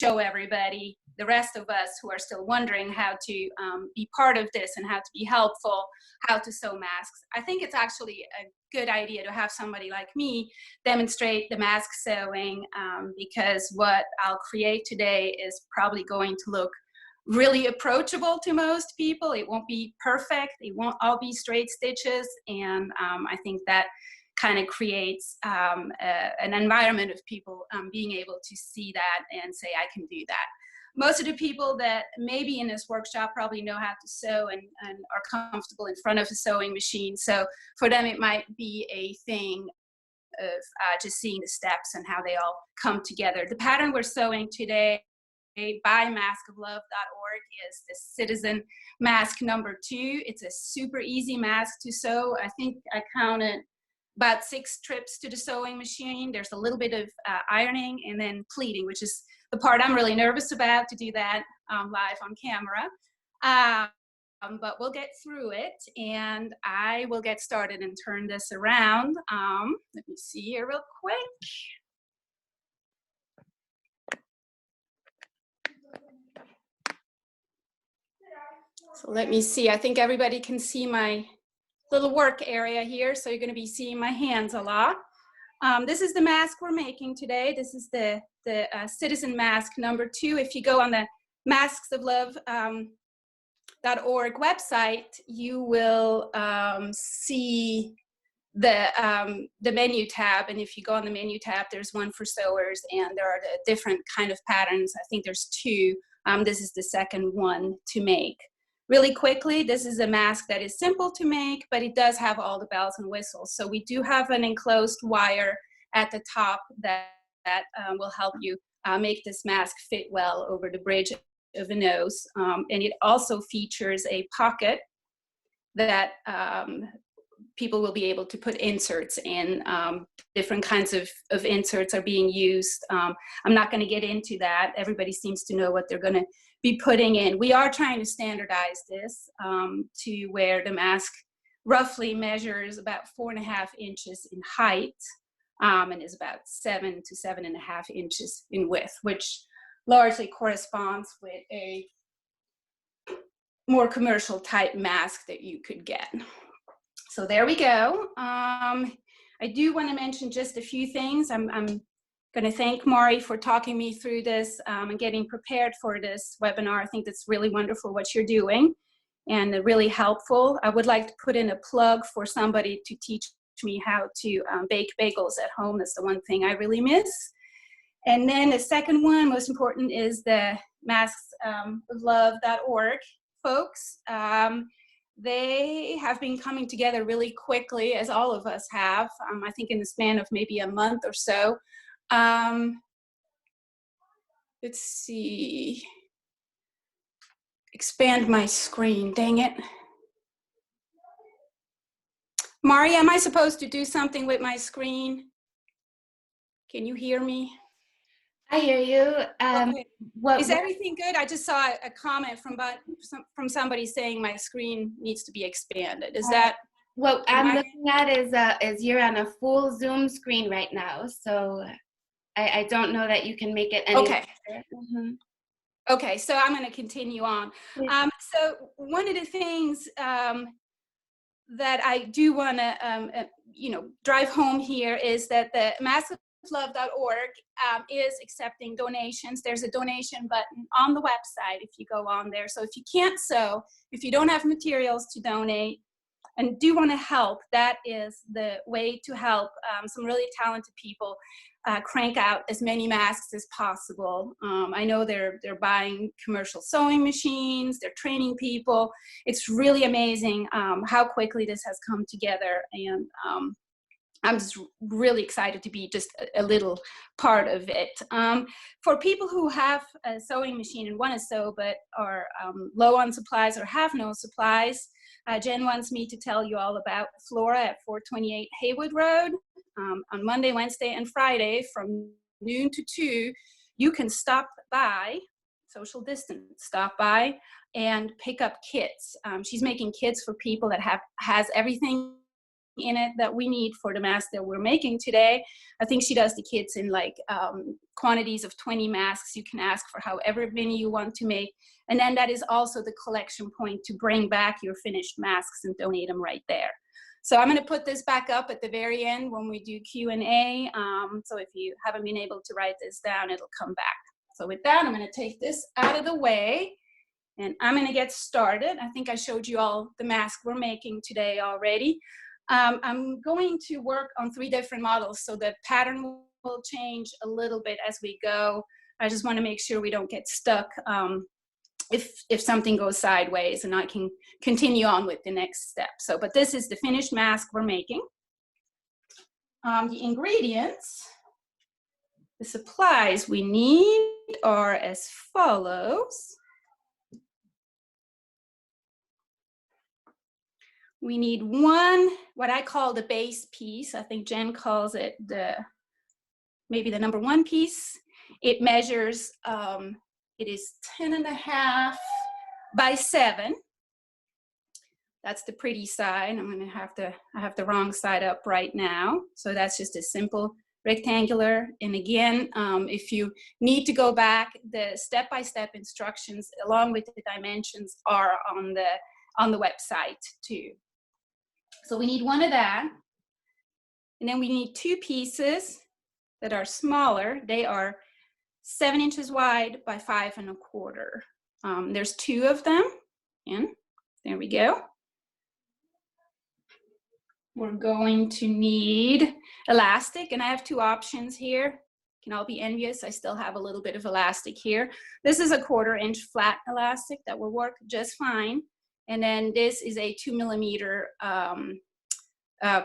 show everybody, the rest of us who are still wondering how to be part of this and how to be helpful, how to sew masks. I think it's actually a good idea to have somebody like me demonstrate the mask sewing, because what I'll create today is probably going to look really approachable to most people. It won't be perfect. It won't all be straight stitches. And I think that kind of creates an environment of people being able to see that and say, I can do that. Most of the people that may be in this workshop probably know how to sew and are comfortable in front of a sewing machine. So for them, it might be a thing of just seeing the steps and how they all come together. The pattern we're sewing today by maskoflove.org is the Citizen Mask number 2. It's a super easy mask to sew. I think I counted about 6 trips to the sewing machine. There's a little bit of ironing and then pleating, which is the part I'm really nervous about, to do that live on camera. But we'll get through it, and I will get started and turn this around. Let me see here real quick. So let me see, I think everybody can see my little work area here, so you're going to be seeing my hands a lot. This is the mask we're making today. This is the Citizen Mask number 2. If you go on the maskoflove.org website, you will see the menu tab, and if you go on the menu tab, there's one for sewers, and there are the different kind of patterns. I think there's 2. This is the second one to make. Really quickly, this is a mask that is simple to make, but it does have all the bells and whistles. So we do have an enclosed wire at the top that will help you make this mask fit well over the bridge of the nose. And it also features a pocket that people will be able to put inserts in. Different kinds of inserts are being used. I'm not going to get into that. Everybody seems to know what they're going to be putting in. We are trying to standardize this to where the mask roughly measures about 4.5 inches in height and is about 7 to 7.5 inches in width, which largely corresponds with a more commercial type mask that you could get. So there we go. I do want to mention just a few things. I'm going to thank Mari for talking me through this and getting prepared for this webinar. I think that's really wonderful what you're doing and really helpful. I would like to put in a plug for somebody to teach me how to bake bagels at home. That's the one thing I really miss. And then the second one, most important, is the maskoflove.org folks. They have been coming together really quickly, as all of us have, I think in the span of maybe a month or so. Let's see, expand my screen, dang it. Mari, am I supposed to do something with my screen? Can you hear me? I hear you. Okay. Is everything good? I just saw a comment from somebody saying my screen needs to be expanded. Is that? What I'm looking at is you're on a full Zoom screen right now, so I don't know that you can make it any okay. Mm-hmm. Okay, so I'm going to continue on. So one of the things that I do want to drive home here is that the maskoflove.org is accepting donations. There's a donation button on the website if you go on there. So if you can't sew, if you don't have materials to donate and do want to help, that is the way to help some really talented people crank out as many masks as possible. I know they're buying commercial sewing machines, they're training people. It's really amazing how quickly this has come together, and I'm just really excited to be just a little part of it. For people who have a sewing machine and want to sew but are low on supplies or have no supplies, Jen wants me to tell you all about Flora at 428 Haywood Road. On Monday, Wednesday, and Friday from noon to 2, you can stop by, social distance, stop by and pick up kits. She's making kits for people that has everything in it that we need for the mask that we're making today. I think she does the kits in like quantities of 20 masks. You can ask for however many you want to make. And then that is also the collection point to bring back your finished masks and donate them right there. So I'm going to put this back up at the very end when we do Q&A. So if you haven't been able to write this down, it'll come back. So with that, I'm going to take this out of the way and I'm going to get started. I think I showed you all the mask we're making today already. I'm going to work on 3 different models, so the pattern will change a little bit as we go. I just want to make sure we don't get stuck if something goes sideways, and I can continue on with the next step. So, but this is the finished mask we're making. The ingredients, the supplies we need are as follows. We need one, what I call the base piece. I think Jen calls it maybe the number 1 piece. It measures, it is 10.5 by 7. That's the pretty side. I have the wrong side up right now. So that's just a simple rectangular. And again, if you need to go back, the step-by-step instructions along with the dimensions are on the website too. So we need one of that. And then we need 2 pieces that are smaller. They are 7 inches wide by 5.25. There's 2 of them. And there we go. We're going to need elastic, and I have 2 options here. You can all be envious. I still have a little bit of elastic here. This is a 1/4 inch flat elastic that will work just fine. And then this is a 2 millimeter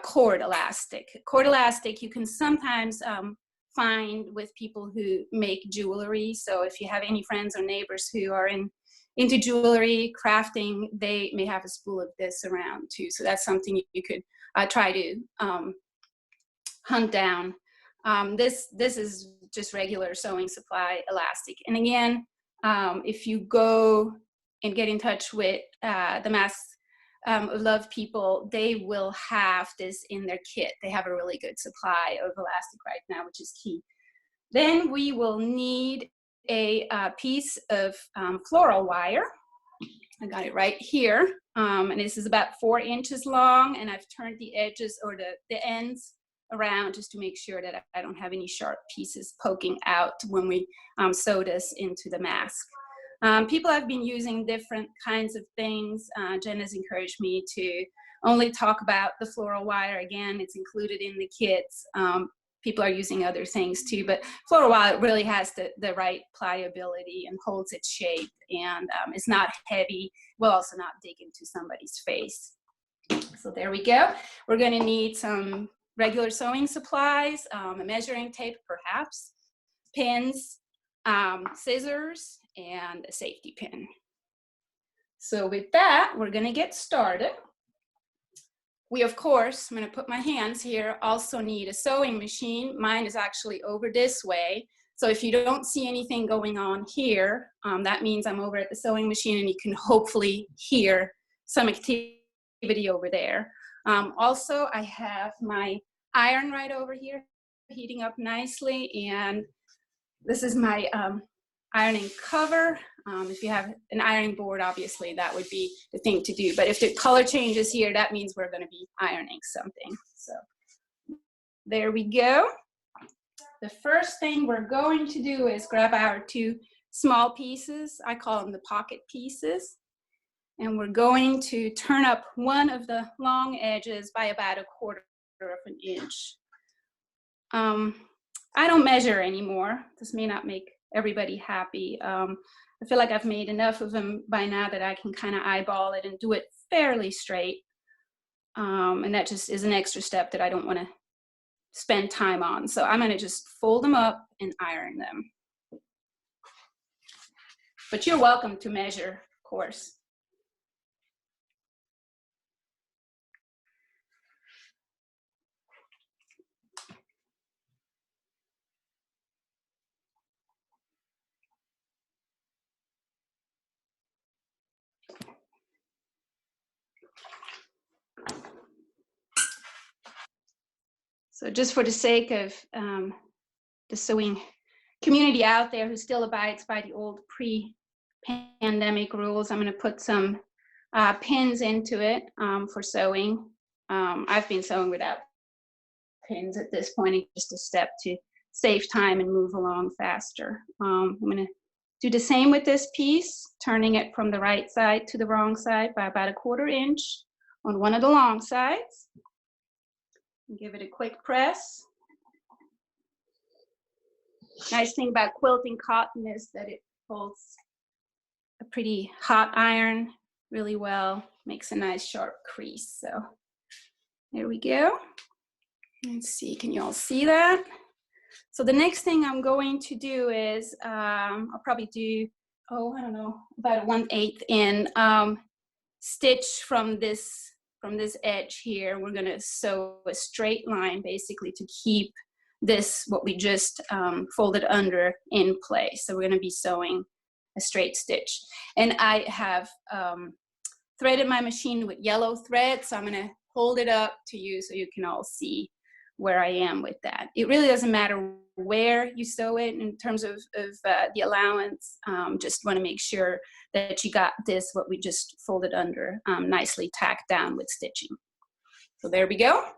cord elastic. Cord elastic you can sometimes find with people who make jewelry. So if you have any friends or neighbors who are into jewelry, crafting, they may have a spool of this around too. So that's something you could try to hunt down. This is just regular sewing supply elastic. And again, if you go and get in touch with the Masks of Love people, they will have this in their kit. They have a really good supply of elastic right now, which is key. Then we will need a piece of floral wire. I got it right here. And this is about 4 inches long, and I've turned the edges or the ends around just to make sure that I don't have any sharp pieces poking out when we sew this into the mask. People have been using different kinds of things. Jen has encouraged me to only talk about the floral wire. Again, it's included in the kits. People are using other things too, but floral wire really has the right pliability and holds its shape, and it's not heavy, will also not dig into somebody's face. So there we go. We're gonna need some regular sewing supplies, a measuring tape perhaps, pins, scissors, and a safety pin. So with that, we're gonna get started. We, of course, I'm gonna put my hands here, also need a sewing machine. Mine is actually over this way. So if you don't see anything going on here, that means I'm over at the sewing machine, and you can hopefully hear some activity over there. Also, I have my iron right over here, heating up nicely, and this is my ironing cover. If you have an ironing board, obviously that would be the thing to do. But if the color changes here, that means we're going to be ironing something. So there we go. The first thing we're going to do is grab our 2 small pieces. I call them the pocket pieces. And we're going to turn up one of the long edges by about 1/4 of an inch. I don't measure anymore. This may not make everybody happy. I feel like I've made enough of them by now that I can kind of eyeball it and do it fairly straight. And that just is an extra step that I don't want to spend time on. So I'm going to just fold them up and iron them. But you're welcome to measure, of course. So just for the sake of the sewing community out there who still abides by the old pre-pandemic rules, I'm going to put some pins into it for sewing. I've been sewing without pins at this point. It's just a step to save time and move along faster. I'm going to do the same with this piece, turning it from the right side to the wrong side by about 1/4 inch on one of the long sides. Give it a quick press. Nice thing about quilting cotton is that it holds a pretty hot iron really well, makes a nice sharp crease. So there we go. Let's see, can you all see that? So the next thing I'm going to do is, I'll probably do, I don't know, about 1/8 in stitch from this edge here. We're gonna sew a straight line basically to keep this, what we just folded under, in place. So we're gonna be sewing a straight stitch. And I have threaded my machine with yellow thread, so I'm gonna hold it up to you so you can all see where I am with that. It really doesn't matter where you sew it in terms of the allowance. Just want to make sure that you got this, what we just folded under, nicely tacked down with stitching. So there we go.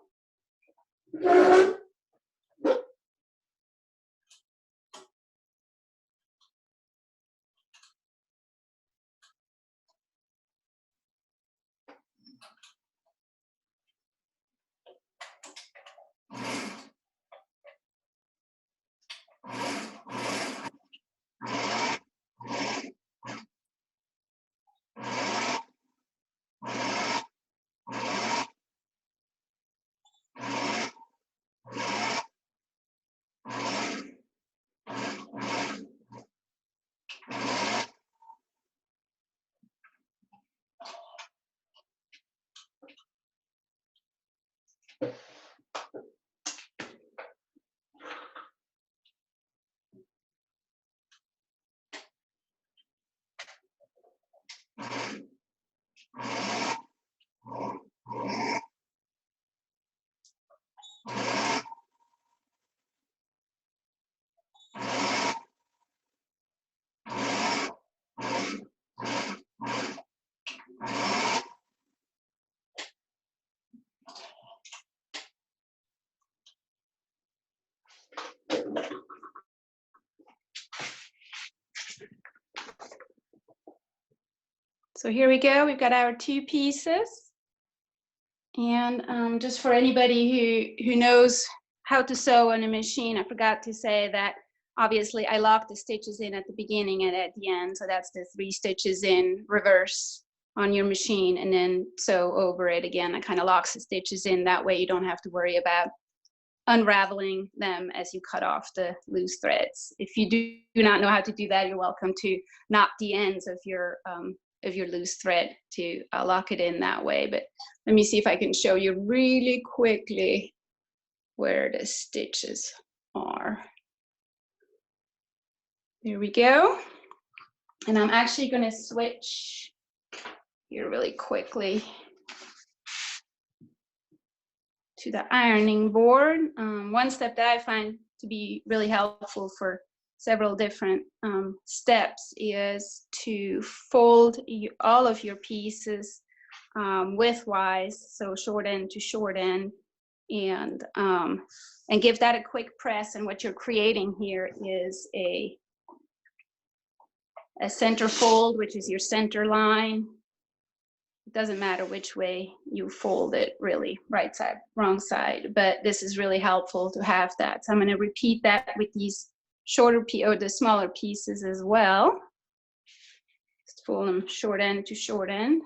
So here we go, we've got our 2 pieces. And just for anybody who knows how to sew on a machine, I forgot to say that obviously I lock the stitches in at the beginning and at the end. So that's the 3 stitches in reverse on your machine, and then sew over it again. That kind of locks the stitches in. That way you don't have to worry about unraveling them as you cut off the loose threads. If you do not know how to do that, you're welcome to knot the ends of your loose thread to lock it in that way. But let me see if I can show you really quickly where the stitches are. There we go. And I'm actually going to switch here really quickly to the ironing board. One step that I find to be really helpful for several different steps is to fold all of your pieces widthwise, so short end to short end, and give that a quick press. And what you're creating here is a center fold, which is your center line. It doesn't matter which way you fold it, really, right side, wrong side, but this is really helpful to have that. So I'm going to repeat that with these shorter or the smaller pieces as well. Just fold them short end to short end.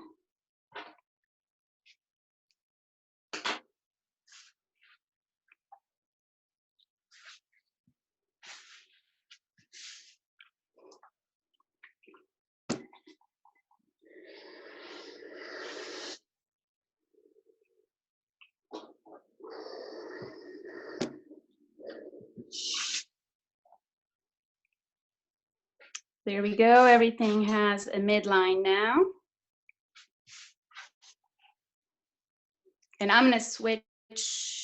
There we go, everything has a midline now. And I'm gonna switch,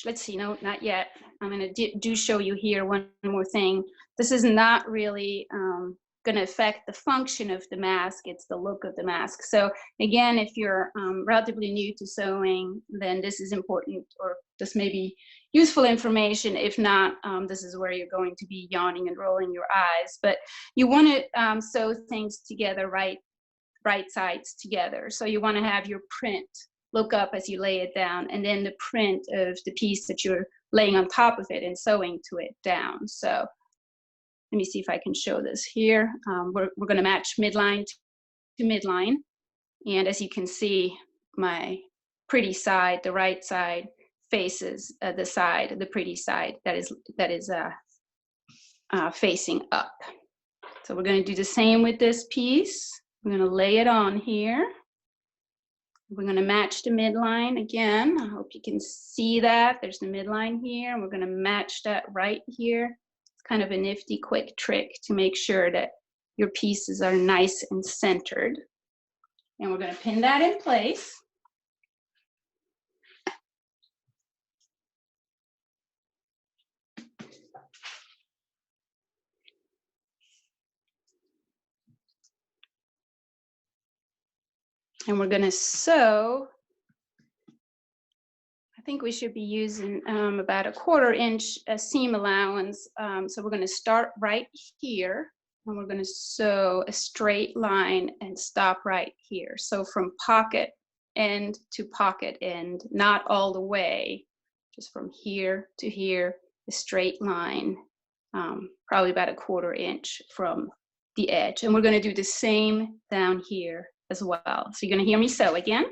let's see, no, not yet. I'm gonna do show you here one more thing. this is not really going to affect the function of the mask, it's the look of the mask. So again, if you're relatively new to sewing, then this is important, or this may be useful information. If not, this is where you're going to be yawning and rolling your eyes. But you want to sew things together, right sides together. So you want to have your print look up as you lay it down, and then the print of the piece that you're laying on top of it and sewing to it down. So let me see if I can show this here. We're going to match midline to midline. And as you can see, my pretty side, the right side, faces the side, the pretty side that is facing up. So we're going to do the same with this piece. We're going to lay it on here. We're going to match the midline again. I hope you can see that. There's the midline here, and we're going to match that right here. It's kind of a nifty, quick trick to make sure that your pieces are nice and centered. And we're going to pin that in place. And we're going to sew. I think we should be using about a 1/4 inch seam allowance. So we're going to start right here, and we're going to sew a straight line and stop right here. So from pocket end to pocket end, not all the way, just from here to here, a straight line, probably about a 1/4 inch from the edge. And we're going to do the same down here as well. So you're going to hear me sew again.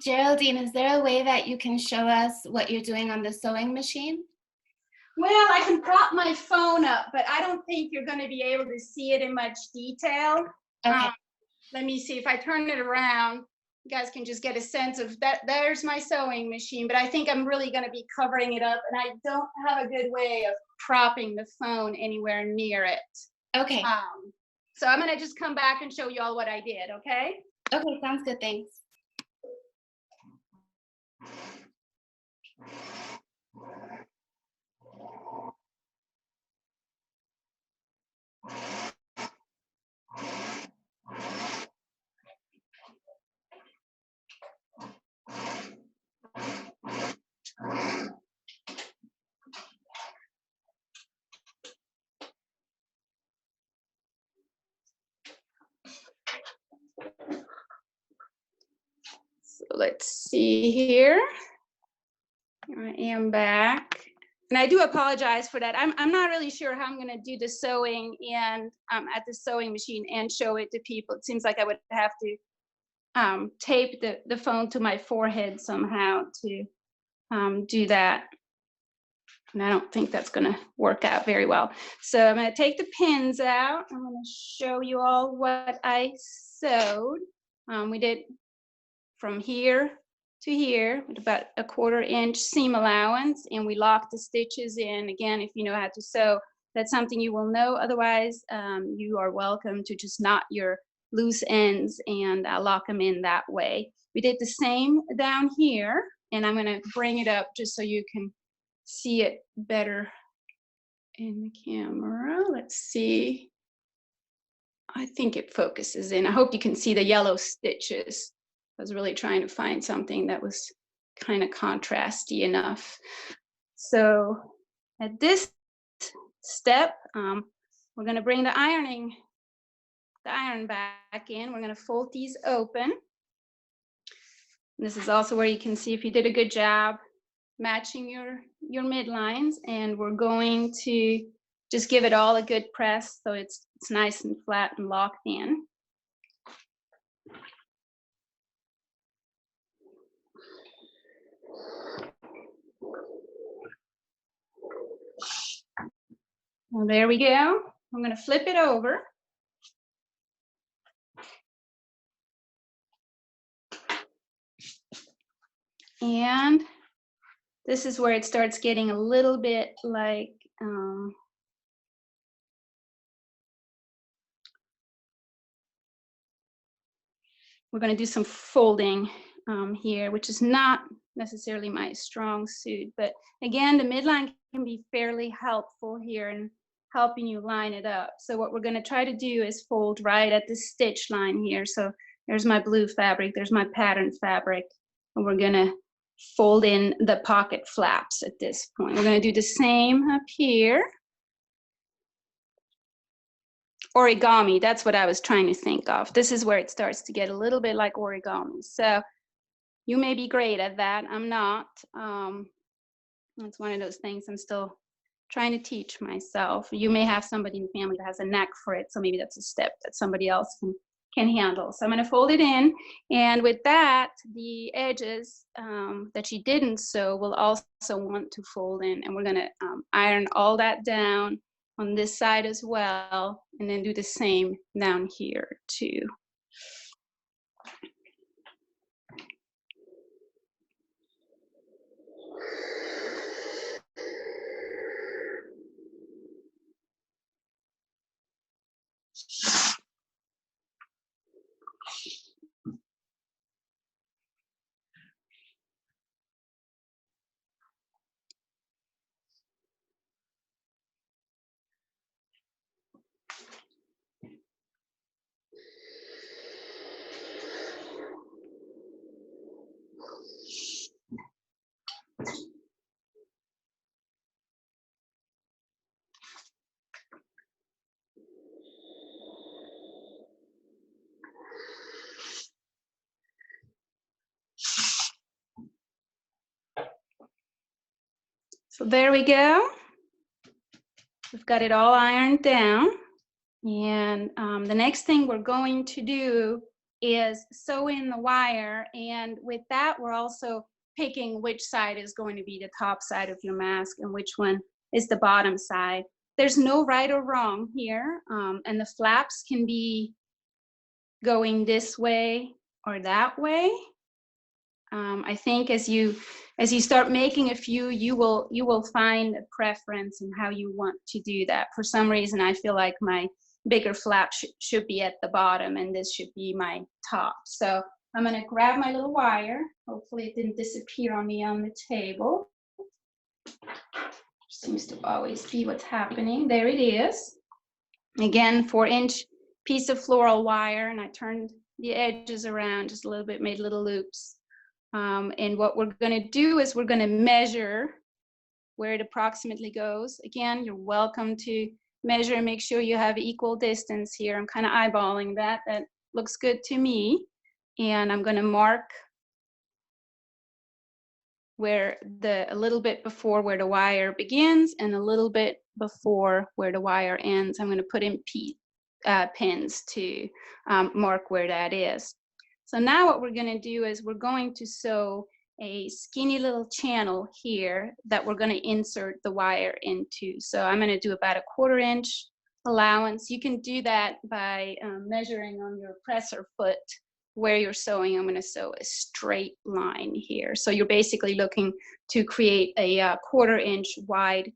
Geraldine, is there a way that you can show us what you're doing on the sewing machine? Well, I can prop my phone up, but I don't think you're going to be able to see it in much detail. Okay. Let me see if I turn it around. You guys can just get a sense of that. There's my sewing machine, but I think I'm really going to be covering it up, and I don't have a good way of propping the phone anywhere near it. Okay. So I'm going to just come back and show you all what I did, okay? Okay, sounds good, thanks. let's see here. Here I am back. And I do apologize for that. I'm not really sure how I'm gonna do the sewing and at the sewing machine and show it to people. It seems like I would have to tape the phone to my forehead somehow to do that. And I don't think that's gonna work out very well. So I'm gonna take the pins out. I'm gonna show you all what I sewed. We did from here to here with about a 1/4 inch seam allowance, and we locked the stitches in. Again, if you know how to sew, that's something you will know. Otherwise, you are welcome to just knot your loose ends and lock them in that way. We did the same down here, and I'm gonna bring it up just so you can see it better in the camera. Let's see. I think it focuses in. I hope you can see the yellow stitches. I was really trying to find something that was kind of contrasty enough. So at this step, we're going to bring the iron back in. We're going to fold these open. This is also where you can see if you did a good job matching your midlines, and we're going to just give it all a good press so it's nice and flat and locked in. Well, there we go. I'm going to flip it over. And this is where it starts getting a little bit like we're going to do some folding here, which is not necessarily my strong suit. But again, the midline can be fairly helpful here in helping you line it up. So what we're going to try to do is fold right at the stitch line here. So there's my blue fabric, there's my pattern fabric, and we're going to fold in the pocket flaps at this point. We're going to do the same up here. Origami, that's what I was trying to think of. This is where it starts to get a little bit like origami. So you may be great at that. I'm not. It's one of those things I'm still trying to teach myself. You may have somebody in the family that has a knack for it, so maybe that's a step that somebody else can handle. So I'm going to fold it in, and with that, the edges that you didn't sew will also want to fold in, and we're going to iron all that down on this side as well, and then do the same down here too. So there we go. We've got it all ironed down. And the next thing we're going to do is sew in the wire. And with that, we're also picking which side is going to be the top side of your mask and which one is the bottom side. There's no right or wrong here. And the flaps can be going this way or that way. I think as you start making a few, you will find a preference in how you want to do that. For some reason, I feel like my bigger flap should be at the bottom, and this should be my top. So I'm going to grab my little wire. Hopefully, it didn't disappear on me on the table. Seems to always be what's happening. There it is. Again, 4-inch piece of floral wire, and I turned the edges around just a little bit, made little loops. And what we're going to do is we're going to measure where it approximately goes. Again, you're welcome to measure and make sure you have equal distance here. I'm kind of eyeballing that. That looks good to me. And I'm going to mark where a little bit before where the wire begins and a little bit before where the wire ends. I'm going to put in pins to mark where that is. So now what we're going to do is we're going to sew a skinny little channel here that we're going to insert the wire into. So I'm going to do about a 1/4 inch allowance. You can do that by measuring on your presser foot where you're sewing. I'm going to sew a straight line here. So you're basically looking to create a 1/4 inch wide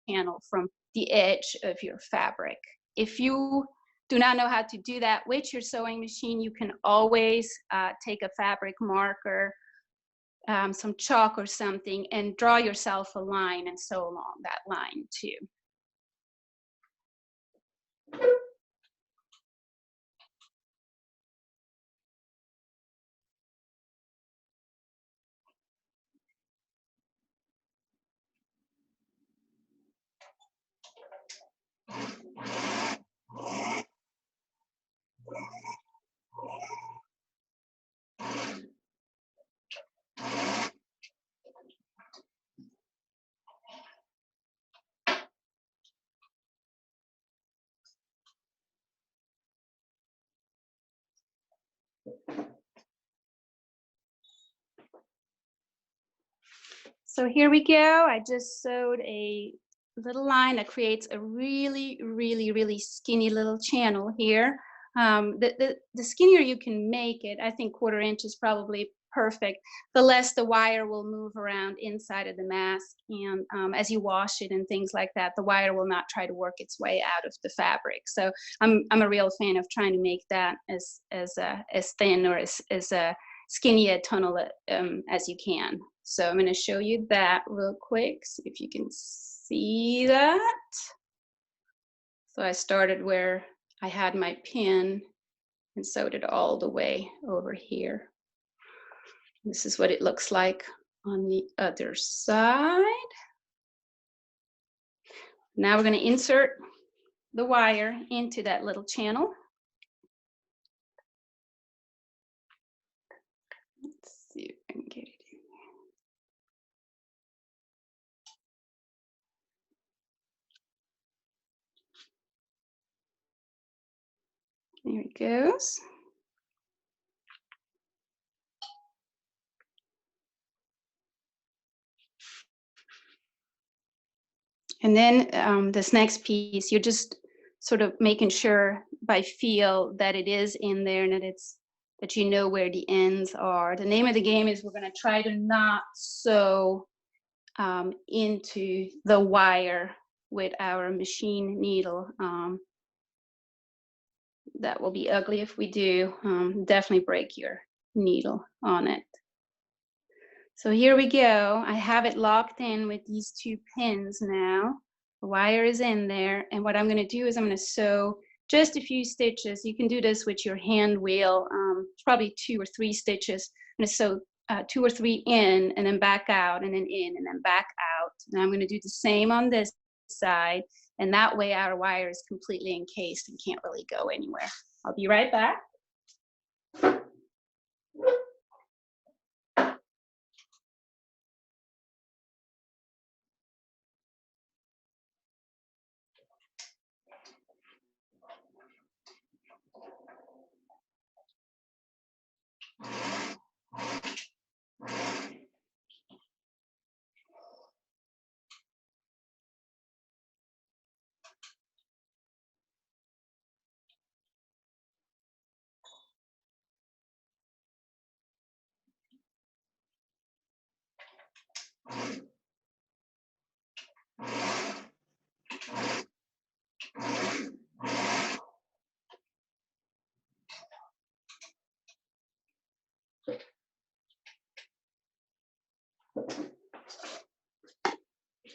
channel from the edge of your fabric. If you do not know how to do that with your sewing machine, you can always take a fabric marker, some chalk or something, and draw yourself a line and sew along that line too. So here we go. I just sewed a little line that creates a really, really, really skinny little channel here. The skinnier you can make it, I think 1/4 inch is probably perfect, the less the wire will move around inside of the mask. And as you wash it and things like that, the wire will not try to work its way out of the fabric. So I'm a real fan of trying to make that as thin or as skinny a tunnel as you can. So I'm going to show you that real quick, see if you can see that. So I started where I had my pin and sewed it all the way over here. This is what it looks like on the other side. Now we're going to insert the wire into that little channel. Let's see if I can get it in. There it goes. And then this next piece, you're just sort of making sure by feel that it is in there and that you know where the ends are. The name of the game is we're going to try to not sew into the wire with our machine needle. That will be ugly if we do. Definitely break your needle on it. So here we go. I have it locked in with these 2 pins now. The wire is in there, and what I'm going to do is I'm going to sew just a few stitches. You can do this with your hand wheel. It's probably 2 or 3 stitches. I'm going to sew 2 or 3 in, and then back out, and then in, and then back out. And I'm going to do the same on this side, and that way our wire is completely encased and can't really go anywhere. I'll be right back.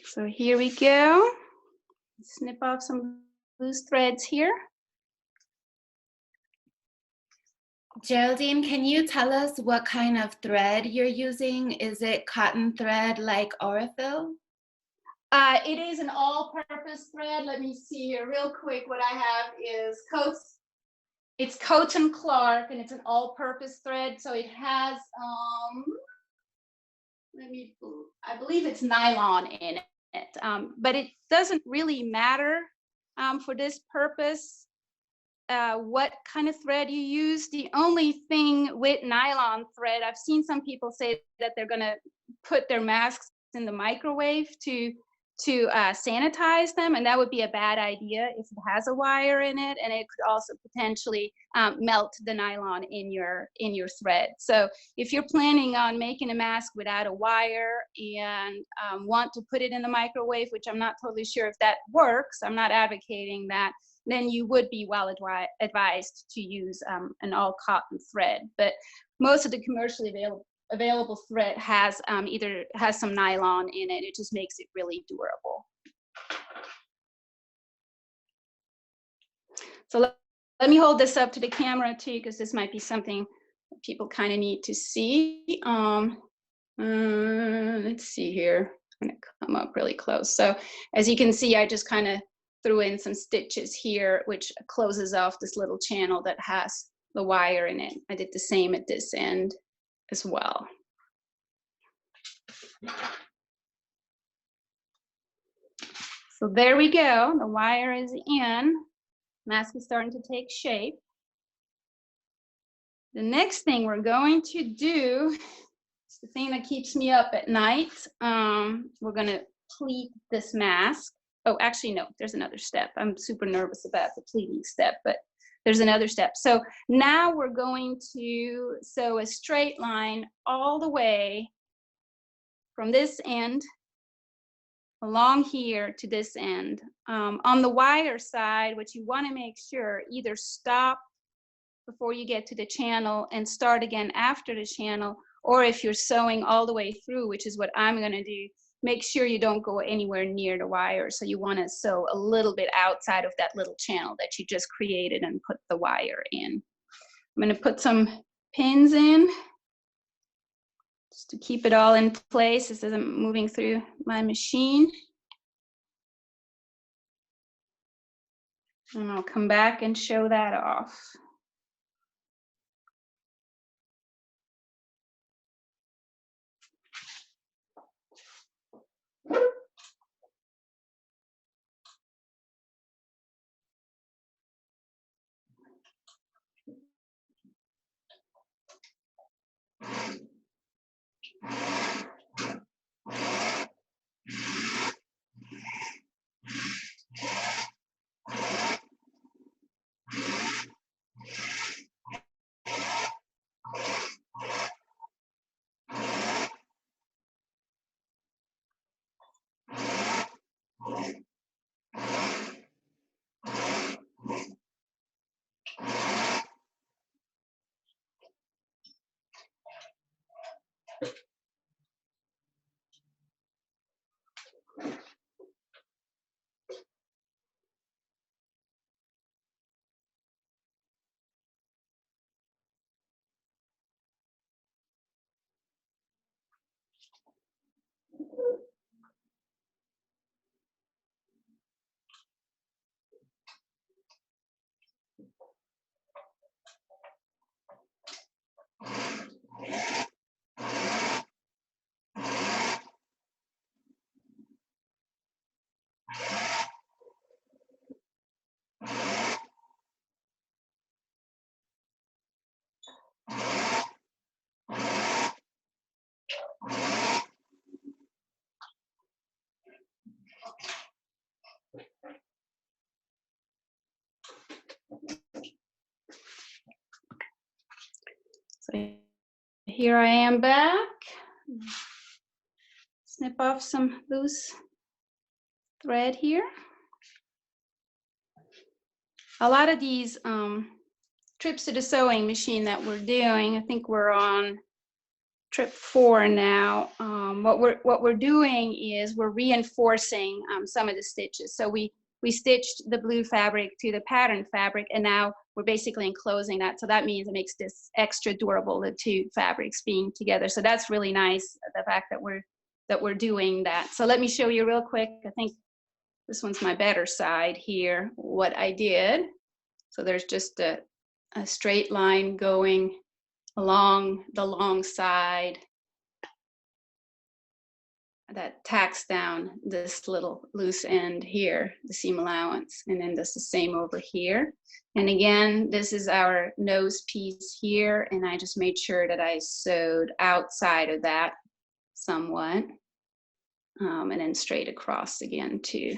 So here we go. Snip off some loose threads here. Geraldine, can you tell us what kind of thread you're using? Is it cotton thread like Aurifil? It is an all-purpose thread. Let me see here real quick. What I have is it's Coats and Clark, and it's an all-purpose thread. So it has, let I believe it's nylon in it, but it doesn't really matter for this purpose what kind of thread you use. The only thing with nylon thread, I've seen some people say that they're going to put their masks in the microwave to sanitize them, and that would be a bad idea if it has a wire in it, and it could also potentially melt the nylon in your thread. So if you're planning on making a mask without a wire and want to put it in the microwave, which I'm not totally sure if that works, I'm not advocating that, then you would be well advised to use an all cotton thread. But most of the commercially available thread has either has some nylon in it. It just makes it really durable. So let me hold this up to the camera too, because this might be something that people kind of need to see. Let's see here. I'm gonna come up really close. So as you can see, I just kind of threw in some stitches here, which closes off this little channel that has the wire in it. I did the same at this end as well. So there we go. The wire is in. Mask is starting to take shape. The next thing we're going to do is the thing that keeps me up at night. We're going to pleat this mask. Oh, actually, no, there's another step. I'm super nervous about the pleating step, but there's another step. So now we're going to sew a straight line all the way from this end along here to this end. On the wire side, what you want to make sure, either stop before you get to the channel and start again after the channel, or if you're sewing all the way through, which is what I'm going to do, make sure you don't go anywhere near the wire. So you want to sew a little bit outside of that little channel that you just created and put the wire in. I'm going to put some pins in just to keep it all in place as I'm moving through my machine. And I'll come back and show that off. So here I am back. Snip off some loose thread here. A lot of these trips to the sewing machine that we're doing, I think we're on trip 4 now. What we're doing is we're reinforcing some of the stitches. So we stitched the blue fabric to the pattern fabric, and now we're basically enclosing that. So that means it makes this extra durable, the two fabrics being together. So that's really nice, the fact that we're doing that. So let me show you real quick. I think this one's my better side here, what I did. So there's just a straight line going along the long side that tacks down this little loose end here, the seam allowance, and then does the same over here. And again, this is our nose piece here, and I just made sure that I sewed outside of that somewhat, and then straight across again too.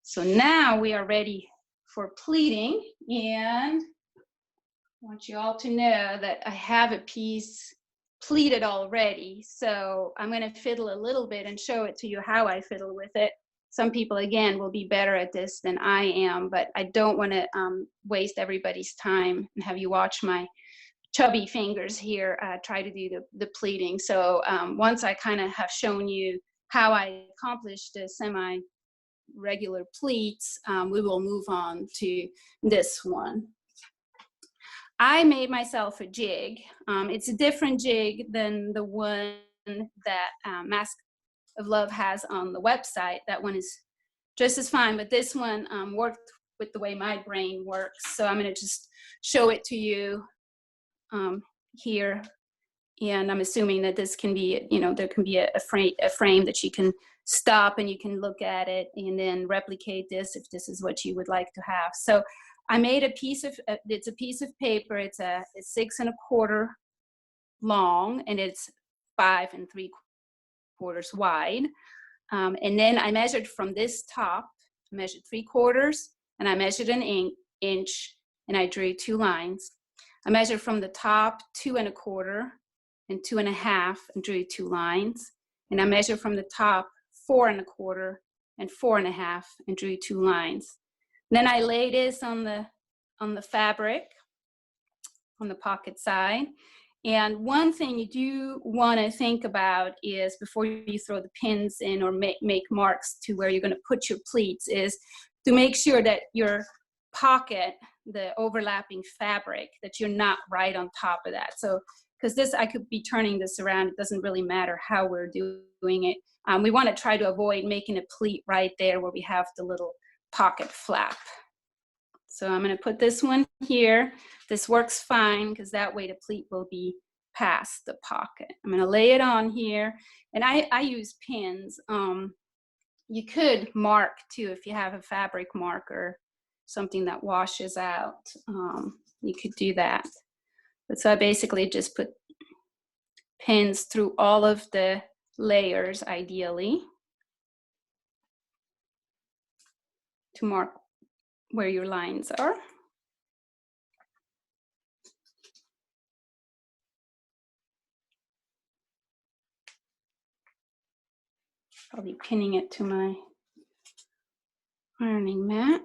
So now we are ready for pleating, and I want you all to know that I have a piece pleated already, so I'm going to fiddle a little bit and show it to you how I fiddle with it. Some people, again, will be better at this than I am, but I don't want to waste everybody's time and have you watch my chubby fingers here try to do the pleating. So once I kind of have shown you how I accomplish the semi-regular pleats, we will move on to this one. I made myself a jig. It's a different jig than the one that Mask of Love has on the website. That one is just as fine, but this one worked with the way my brain works. So I'm going to just show it to you here. And I'm assuming that this can be, you know, there can be a frame that you can stop and you can look at it and then replicate this if this is what you would like to have. So I made a piece of, it's a piece of paper. It's 6 1/4 long, and it's 5 3/4 wide. And then I measured from this top, I measured 3/4, and I measured an inch, and I drew 2 lines. I measured from the top 2 1/4 and 2 1/2, and drew 2 lines. And I measured from the top 4 1/4 and 4 1/2, and drew 2 lines. Then I lay this on the fabric, on the pocket side. And one thing you do want to think about is before you throw the pins in or make marks to where you're going to put your pleats is to make sure that your pocket, the overlapping fabric, that you're not right on top of that. So, because this, I could be turning this around, it doesn't really matter how we're doing it. We want to try to avoid making a pleat right there where we have the little pocket flap. So I'm going to put this one here. This works fine because that way the pleat will be past the pocket. I'm going to lay it on here, and I use pins. You could mark too if you have a fabric marker, something that washes out. You could do that. But so I basically just put pins through all of the layers, ideally, to mark where your lines are. I'll be pinning it to my ironing mat.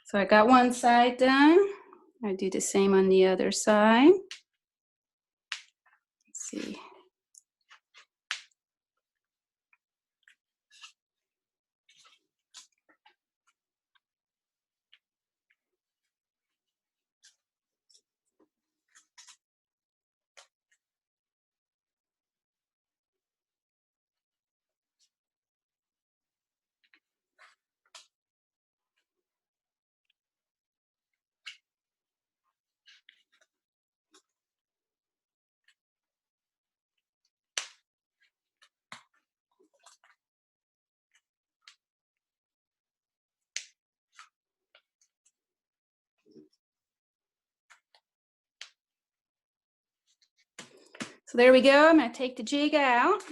So I got one side done. I do the same on the other side. Let's see. So there we go. I'm going to take the jig out.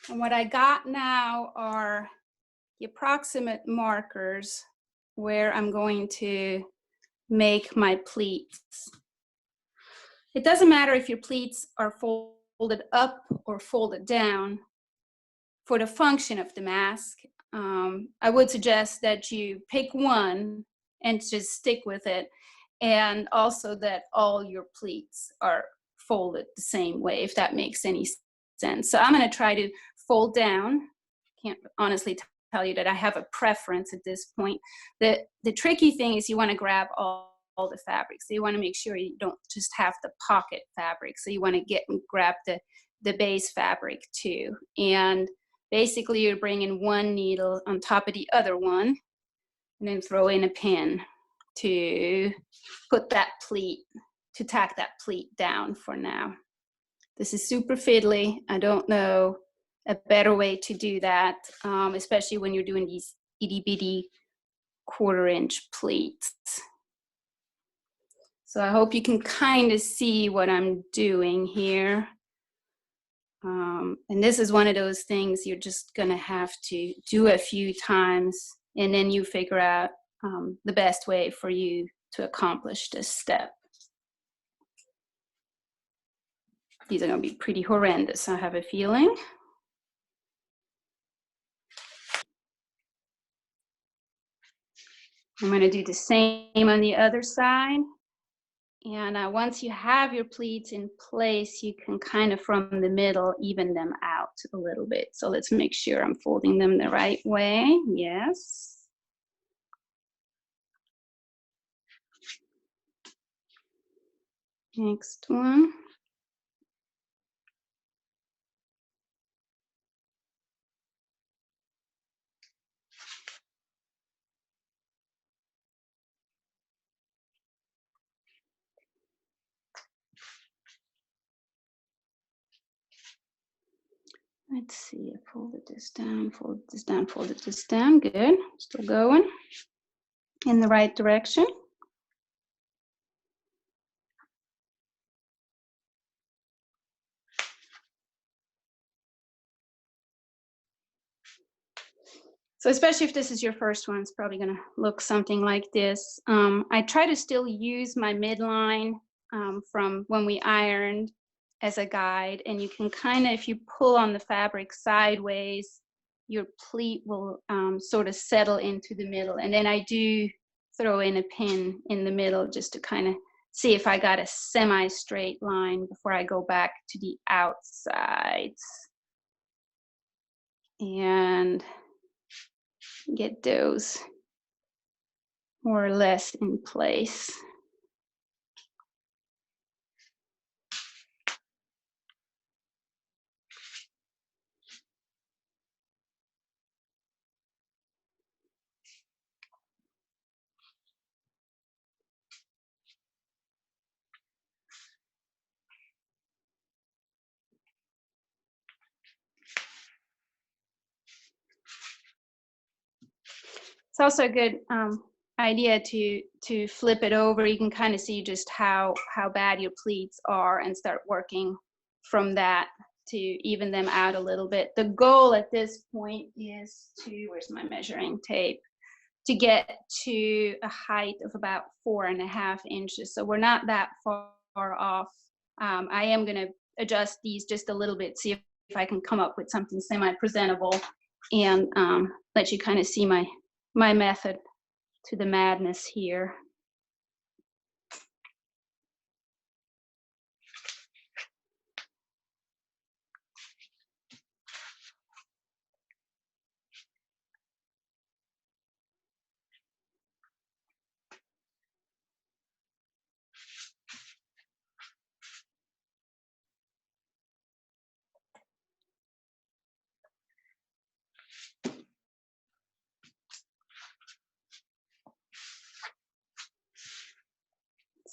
And what I got now are the approximate markers where I'm going to make my pleats. It doesn't matter if your pleats are folded up or folded down for the function of the mask. I would suggest that you pick one and just stick with it, and also that all your pleats are folded the same way, if that makes any sense. So I'm going to try to fold down. Can't honestly tell you that I have a preference at this point. The tricky thing is you want to grab all the fabrics. So you want to make sure you don't just have the pocket fabric. So you want to grab the base fabric too. And basically you're bringing one needle on top of the other one, and then throw in a pin to put that pleat, to tack that pleat down for now. This is super fiddly. I don't know a better way to do that, especially when you're doing these itty bitty 1/4 inch pleats. So I hope you can kind of see what I'm doing here. And this is one of those things you're just gonna have to do a few times, and then you figure out the best way for you to accomplish this step. These are gonna be pretty horrendous, I have a feeling. I'm gonna do the same on the other side. And once you have your pleats in place, you can kind of from the middle even them out a little bit. So let's make sure I'm folding them the right way. Yes. Next one. Let's see, I folded this down, folded this down, folded this down. Good. Still going in the right direction. So especially if this is your first one, it's probably gonna look something like this. I try to still use my midline from when we ironed as a guide, and you can kind of, if you pull on the fabric sideways, your pleat will sort of settle into the middle. And then I do throw in a pin in the middle just to kind of see if I got a semi-straight line before I go back to the outsides. And get those more or less in place. It's also a good idea to flip it over. You can kind of see just how bad your pleats are and start working from that to even them out a little bit. The goal at this point is to, where's my measuring tape, to get to a height of about 4.5 inches. So we're not that far off. I am going to adjust these just a little bit, see if I can come up with something semi-presentable, and let you kind of see my method to the madness here.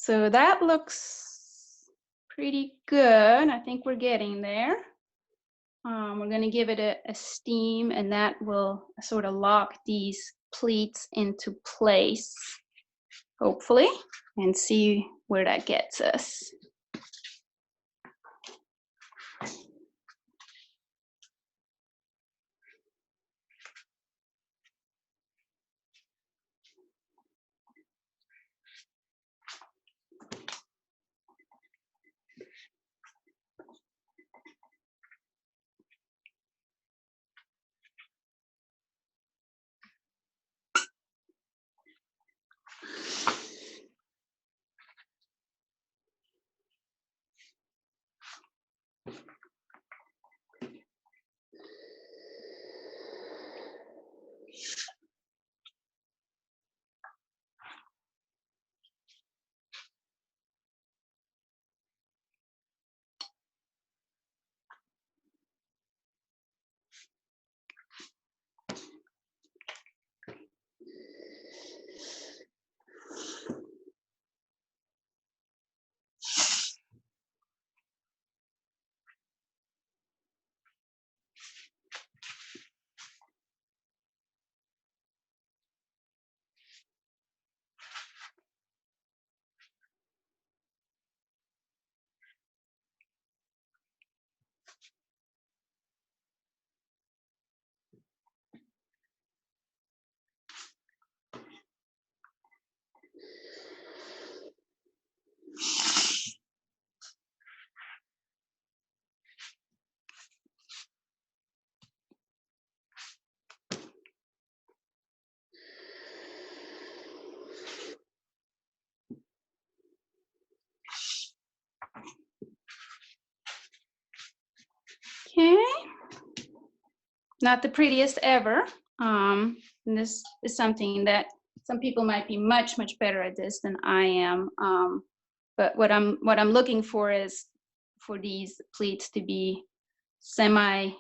So that looks pretty good. I think we're getting there. We're going to give it a steam, and that will sort of lock these pleats into place, hopefully, and see where that gets us. Not the prettiest ever. And this is something that some people might be much, much better at this than I am. But what I'm looking for is for these pleats to be semi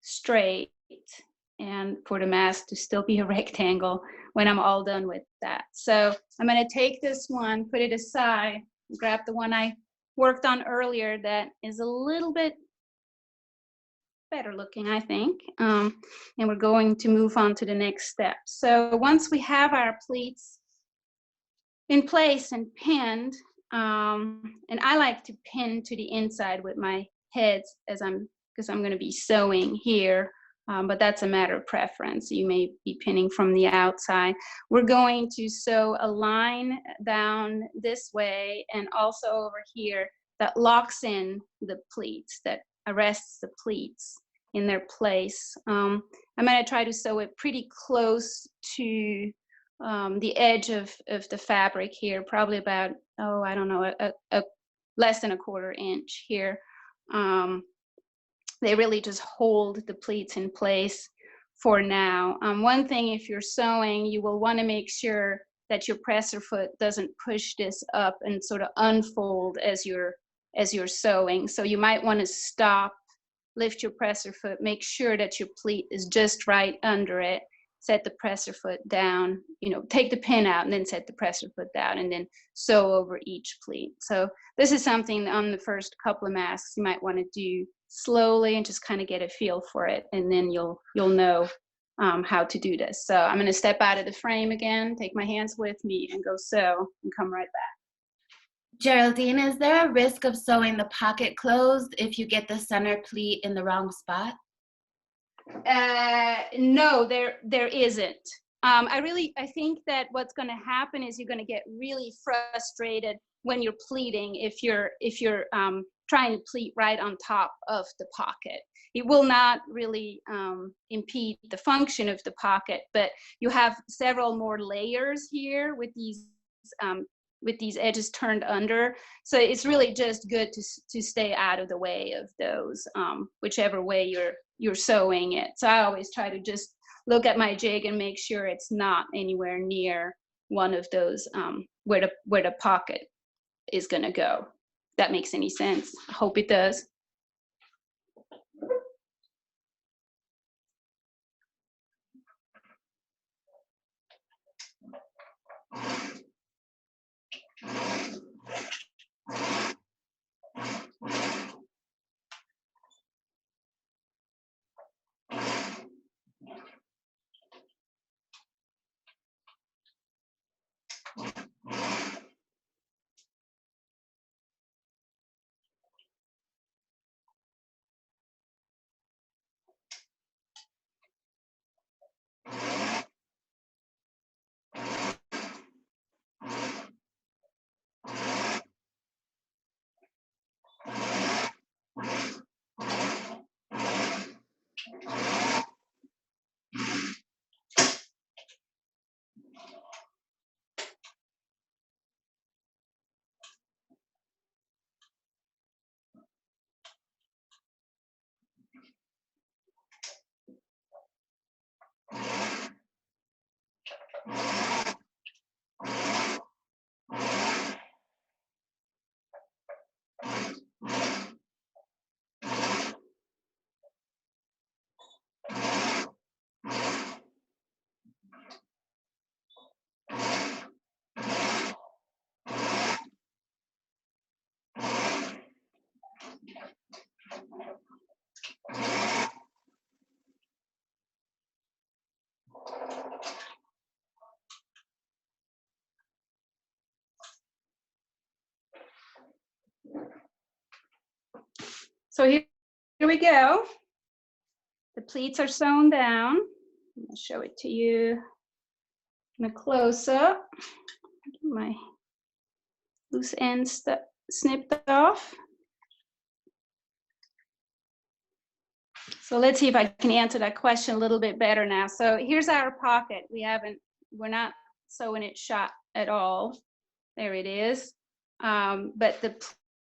straight and for the mask to still be a rectangle when I'm all done with that. So I'm going to take this one, put it aside, grab the one I worked on earlier that is a little bit better looking, I think. And we're going to move on to the next step. So once we have our pleats in place and pinned, and I like to pin to the inside with my heads because I'm going to be sewing here, but that's a matter of preference. You may be pinning from the outside. We're going to sew a line down this way and also over here that locks in the pleats, that arrests the pleats in their place. I'm going to try to sew it pretty close to the edge of the fabric here, probably about, oh, I don't know, a less than a 1/4 inch here. They really just hold the pleats in place for now. One thing, if you're sewing, you will want to make sure that your presser foot doesn't push this up and sort of unfold as you're sewing. So you might want to stop, lift your presser foot, make sure that your pleat is just right under it, set the presser foot down, take the pin out and then set the presser foot down and then sew over each pleat. So this is something on the first couple of masks you might want to do slowly and just kind of get a feel for it, and then you'll know how to do this. So I'm going to step out of the frame again, take my hands with me and go sew and come right back. Geraldine, is there a risk of sewing the pocket closed if you get the center pleat in the wrong spot? No, there isn't. I think that what's going to happen is you're going to get really frustrated when you're pleating if you're trying to pleat right on top of the pocket. It will not really impede the function of the pocket, but you have several more layers here with these edges turned under. So it's really just good to stay out of the way of those, whichever way you're sewing it. So I always try to just look at my jig and make sure it's not anywhere near one of those where the pocket is going to go. That makes any sense? I hope it does. So here we go. The pleats are sewn down. I'll show it to you in a close-up. My loose ends snipped off. So let's see if I can answer that question a little bit better now. So here's our pocket. We're not sewing it shut at all. There it is. But the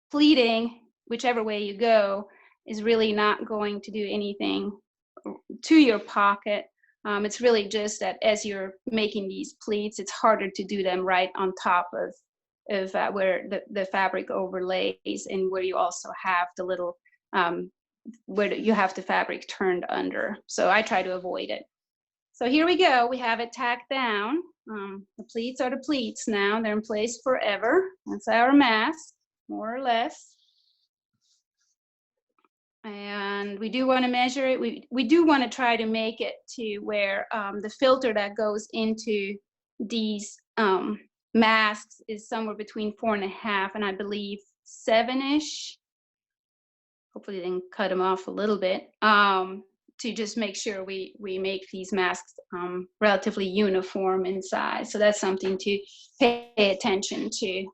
pleating, whichever way you go, is really not going to do anything to your pocket. It's really just that as you're making these pleats, it's harder to do them right on top of where the fabric overlays and where you also have the little, where you have the fabric turned under. So I try to avoid it. So here we go, we have it tacked down. The pleats are the pleats now, they're in place forever. That's our mask, more or less. And we do want to measure it. We do want to try to make it to where the filter that goes into these masks is somewhere between 4.5 and I believe 7-ish. Hopefully they can cut them off a little bit to just make sure we make these masks relatively uniform in size. So that's something to pay attention to.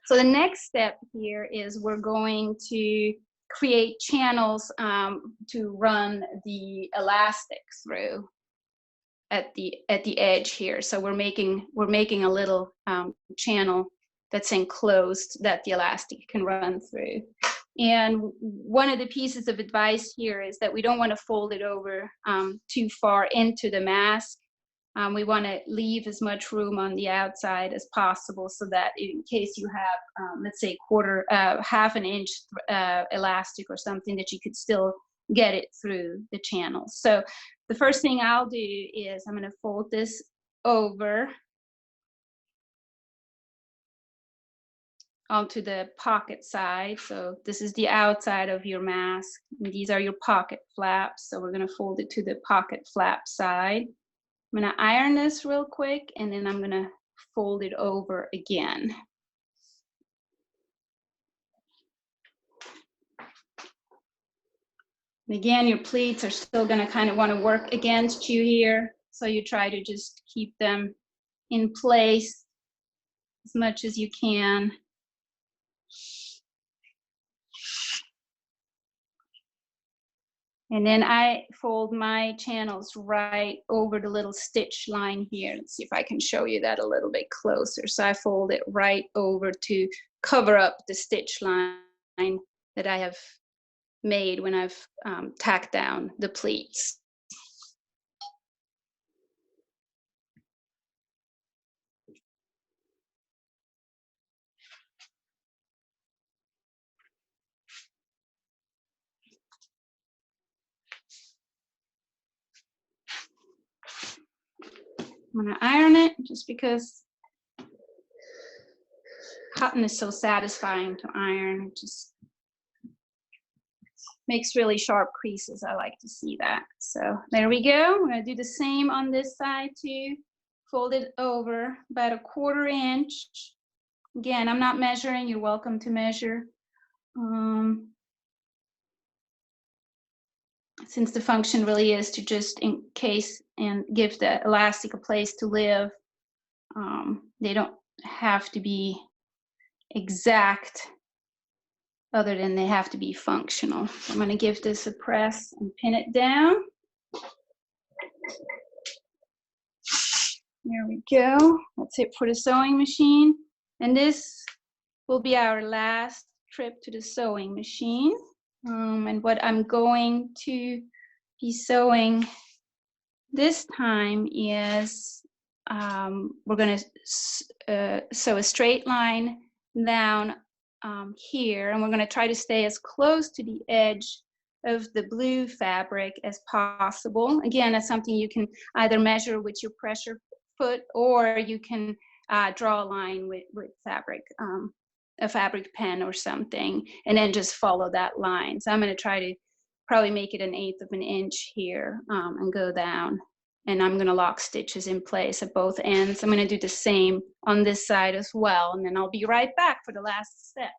So the next step here is we're going to create channels to run the elastic through at the edge here. So we're making a little channel that's enclosed that the elastic can run through. And one of the pieces of advice here is that we don't want to fold it over too far into the mask. We want to leave as much room on the outside as possible so that in case you have, let's say, half an inch elastic or something, that you could still get it through the channels. So the first thing I'll do is I'm going to fold this over onto the pocket side. So this is the outside of your mask, and these are your pocket flaps. So we're going to fold it to the pocket flap side. I'm going to iron this real quick, and then I'm going to fold it over again. And again, your pleats are still going to kind of want to work against you here. So you try to just keep them in place as much as you can. And then I fold my channels right over the little stitch line here. Let's see if I can show you that a little bit closer. So I fold it right over to cover up the stitch line that I have made when I've tacked down the pleats. I'm going to iron it just because cotton is so satisfying to iron. It just makes really sharp creases. I like to see that. So there we go. We're going to do the same on this side too. Fold it over about 1/4 inch. Again, I'm not measuring. You're welcome to measure. Since the function really is to just encase and give the elastic a place to live, they don't have to be exact, other than they have to be functional. So I'm going to give this a press and pin it down. There we go. That's it for the sewing machine. And this will be our last trip to the sewing machine. And what I'm going to be sewing this time is we're going to sew a straight line down here, and we're going to try to stay as close to the edge of the blue fabric as possible. Again, that's something you can either measure with your pressure foot, or you can draw a line with fabric, a fabric pen or something, and then just follow that line. So I'm going to try to probably make it 1/8 of an inch here and go down. And I'm going to lock stitches in place at both ends. I'm going to do the same on this side as well, and then I'll be right back for the last step.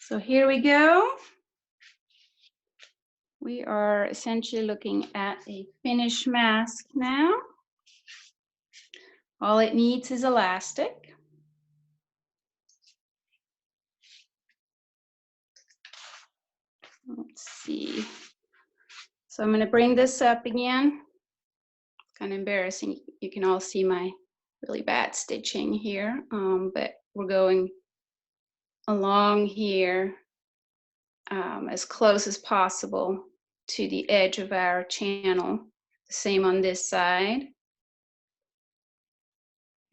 So here we go. We are essentially looking at a finished mask now. All it needs is elastic. Let's see. So I'm going to bring this up again. It's kind of embarrassing. You can all see my really bad stitching here, but we're going along here as close as possible to the edge of our channel. The same on this side.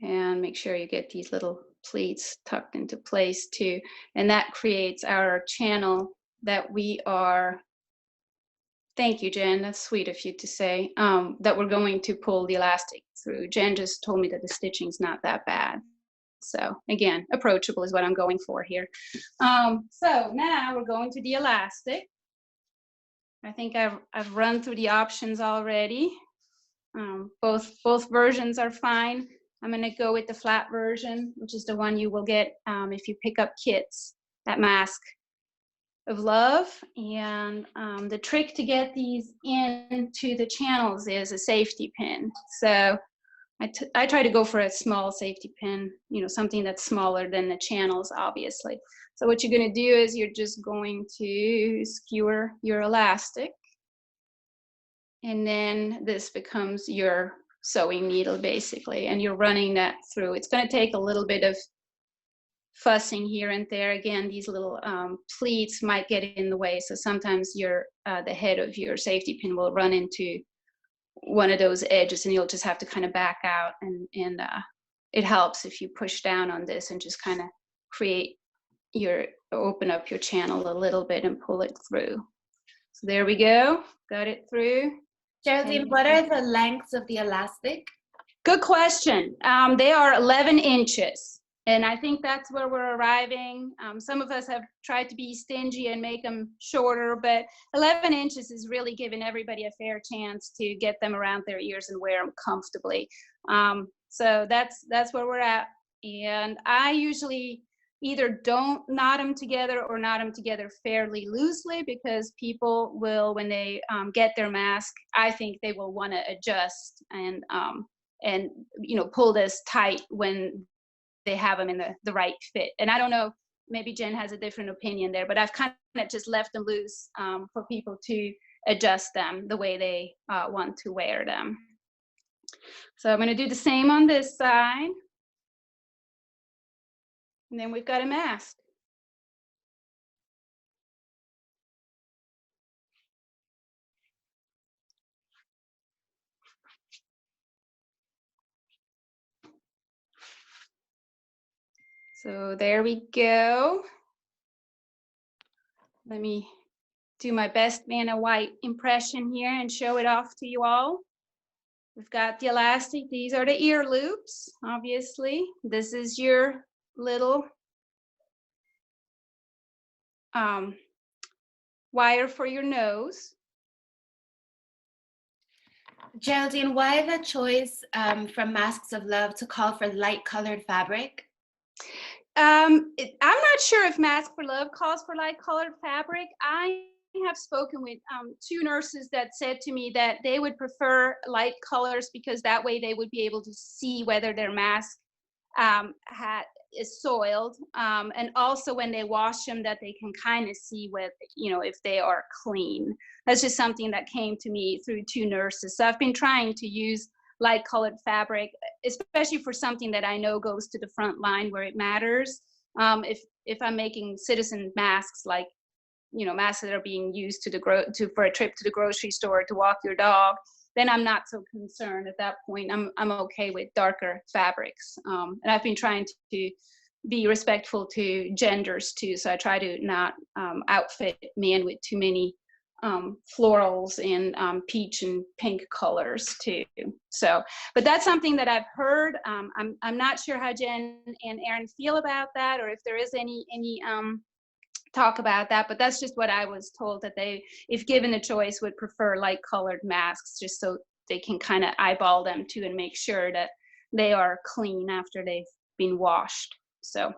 And make sure you get these little pleats tucked into place too. And that creates our channel that we are, thank you, Jen, that's sweet of you to say, that we're going to pull the elastic through. Jen just told me that the stitching's not that bad. So again, approachable is what I'm going for here. So now we're going to the elastic. I think I've run through the options already. Both versions are fine. I'm going to go with the flat version, which is the one you will get if you pick up kits at Mask of Love. And the trick to get these into the channels is a safety pin. So I try to go for a small safety pin, you know, something that's smaller than the channels, obviously. So what you're going to do is you're just going to skewer your elastic. And then this becomes your sewing needle, basically, and you're running that through. It's going to take a little bit of fussing here and there. Again, these little pleats might get in the way, so sometimes the head of your safety pin will run into one of those edges, and you'll just have to kind of back out, and it helps if you push down on this and just kind of open up your channel a little bit and pull it through. So there we go, got it through. Geraldine, what are the lengths of the elastic? Good question. They are 11 inches. And I think that's where we're arriving. Some of us have tried to be stingy and make them shorter, but 11 inches is really giving everybody a fair chance to get them around their ears and wear them comfortably. So that's where we're at. And I usually either don't knot them together or knot them together fairly loosely, because people will, when they get their mask, I think they will want to adjust and you know, pull this tight when they have them in the right fit. And I don't know, maybe Jen has a different opinion there, but I've kind of just left them loose for people to adjust them the way they want to wear them. So I'm going to do the same on this side. And then we've got a mask. So there we go. Let me do my best Vanna White impression here and show it off to you all. We've got the elastic. These are the ear loops, obviously. This is your little wire for your nose. Geraldine, why the choice from Masks of Love to call for light colored fabric? I'm not sure if Mask for Love calls for light colored fabric. I have spoken with 2 nurses that said to me that they would prefer light colors because that way they would be able to see whether their mask is soiled, and also when they wash them that they can kind of see with, you know, if they are clean. That's just something that came to me through 2 nurses. So I've been trying to use light colored fabric, especially for something that I know goes to the front line where it matters. If I'm making citizen masks, like, you know, masks that are being used for a trip to the grocery store to walk your dog, then I'm not so concerned at that point. I'm okay with darker fabrics. And I've been trying to be respectful to genders too. So I try to not outfit men with too many florals and peach and pink colors too. So, but that's something that I've heard. I'm not sure how Jen and Erin feel about that, or if there is any talk about that, but that's just what I was told, that they, if given the choice, would prefer light colored masks, just so they can kind of eyeball them too and make sure that they are clean after they've been washed. So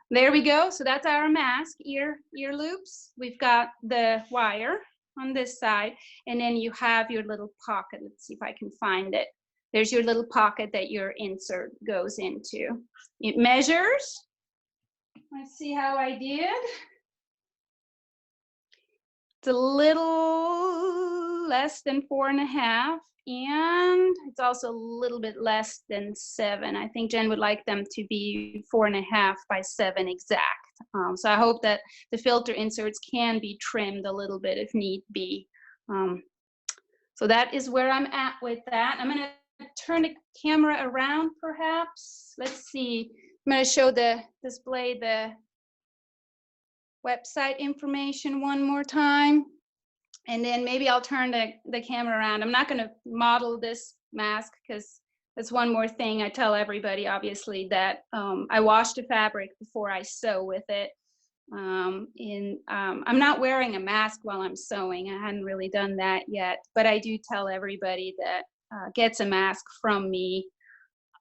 There we go. So that's our mask, ear loops. We've got the wire on this side, and then you have your little pocket. Let's see if I can find it. There's your little pocket that your insert goes into. It measures. Let's see how I did. It's a little less than 4.5, and it's also a little bit less than 7. I think Jen would like them to be 4.5 by 7 exact. So I hope that the filter inserts can be trimmed a little bit if need be. So that is where I'm at with that. I'm going to turn the camera around perhaps. Let's see. I'm going to show display the website information one more time, and then maybe I'll turn the camera around. I'm not going to model this mask because that's one more thing I tell everybody, obviously, that I wash the fabric before I sew with it. I'm not wearing a mask while I'm sewing. I hadn't really done that yet, but I do tell everybody that gets a mask from me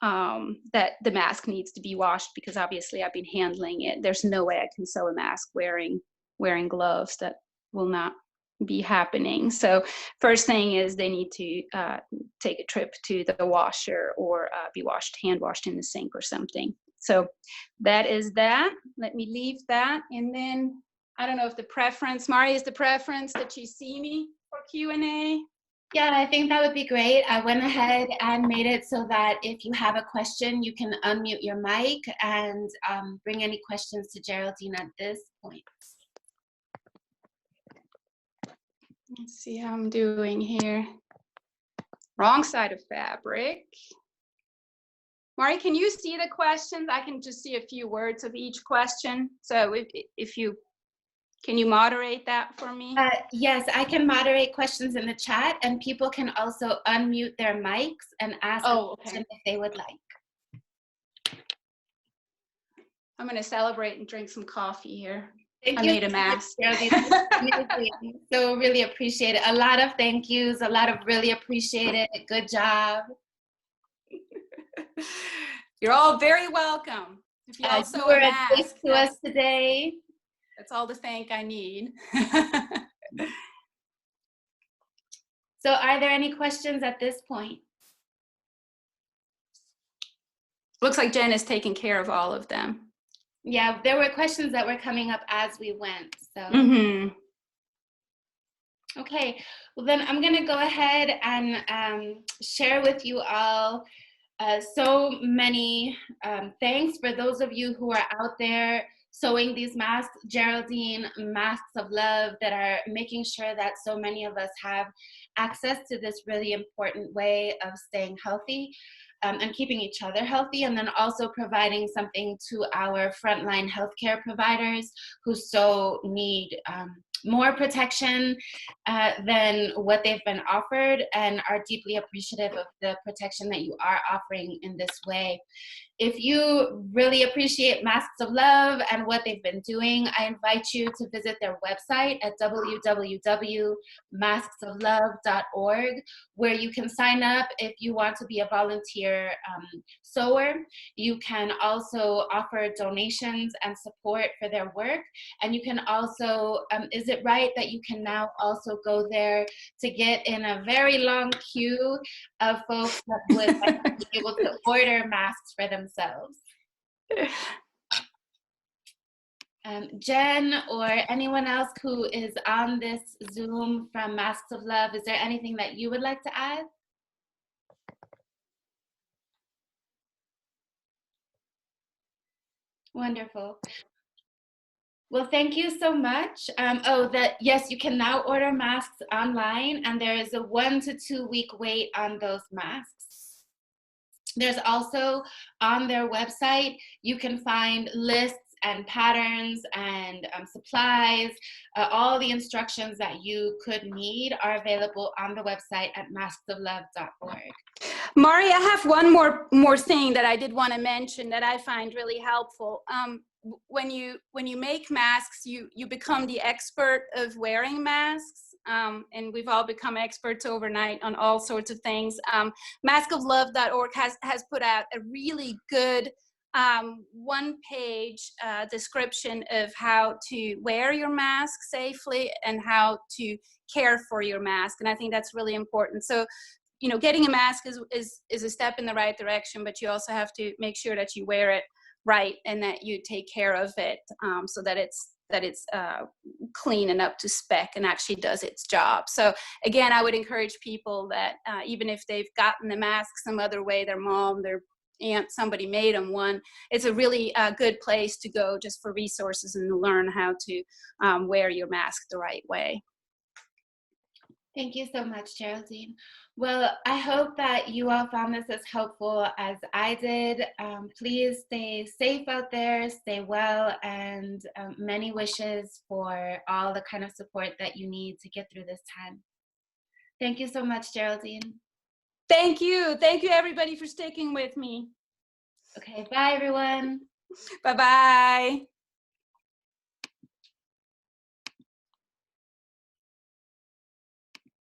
that the mask needs to be washed, because obviously I've been handling it. There's no way I can sew a mask wearing gloves. That will not be happening. So first thing is they need to take a trip to the washer or be hand washed in the sink or something. So that is that. Let me leave that. And then I don't know if the preference, Mari, is the preference that you see me for Q&A? Yeah, I think that would be great. I went ahead and made it so that if you have a question, you can unmute your mic and bring any questions to Geraldine at this point. Let's see how I'm doing here. Wrong side of fabric. Mari, can you see the questions? I can just see a few words of each question. So if you, can you moderate that for me? Yes, I can moderate questions in the chat, and people can also unmute their mics and ask a question if they would like. I'm going to celebrate and drink some coffee here. Thank I you. made a mask. So really appreciate it. A lot of thank yous, a lot of really appreciate it. Good job. You're all very welcome. If you also were a gift to us today. That's all the thank I need. So are there any questions at this point? Looks like Jen is taking care of all of them. Yeah, there were questions that were coming up as we went. So. Okay, well then I'm gonna go ahead and share with you all so many thanks for those of you who are out there sewing these masks. Geraldine, masks of love, that are making sure that so many of us have access to this really important way of staying healthy and keeping each other healthy, and then also providing something to our frontline healthcare providers who so need more protection than what they've been offered, and are deeply appreciative of the protection that you are offering in this way. If you really appreciate Masks of Love and what they've been doing, I invite you to visit their website at www.masksoflove.org, where you can sign up if you want to be a volunteer sewer. You can also offer donations and support for their work. And you can also, is it right that you can now also go there to get in a very long queue of folks that would like to be able to order masks for themselves? Jen or anyone else who is on this Zoom from Masks of Love, is there anything that you would like to add? Wonderful. Well, thank you so much. Yes, you can now order masks online, and there is a 1 to 2 week wait on those masks. There's also on their website, you can find lists and patterns and supplies. All the instructions that you could need are available on the website at masksoflove.org. Mari, I have one more thing that I did want to mention that I find really helpful. When you make masks, you become the expert of wearing masks, and we've all become experts overnight on all sorts of things. Maskoflove.org has put out a really good one-page description of how to wear your mask safely and how to care for your mask. And I think that's really important. So, you know, getting a mask is a step in the right direction, but you also have to make sure that you wear it right and that you take care of it, so that it's clean and up to spec and actually does its job. So again, I would encourage people that even if they've gotten the mask some other way, their mom, their aunt, somebody made them one, it's a really good place to go just for resources and to learn how to wear your mask the right way. Thank you so much, Geraldine. Well, I hope that you all found this as helpful as I did. Please stay safe out there, stay well, and many wishes for all the kind of support that you need to get through this time. Thank you so much, Geraldine. Thank you. Thank you, everybody, for sticking with me. Okay, bye, everyone. Bye-bye.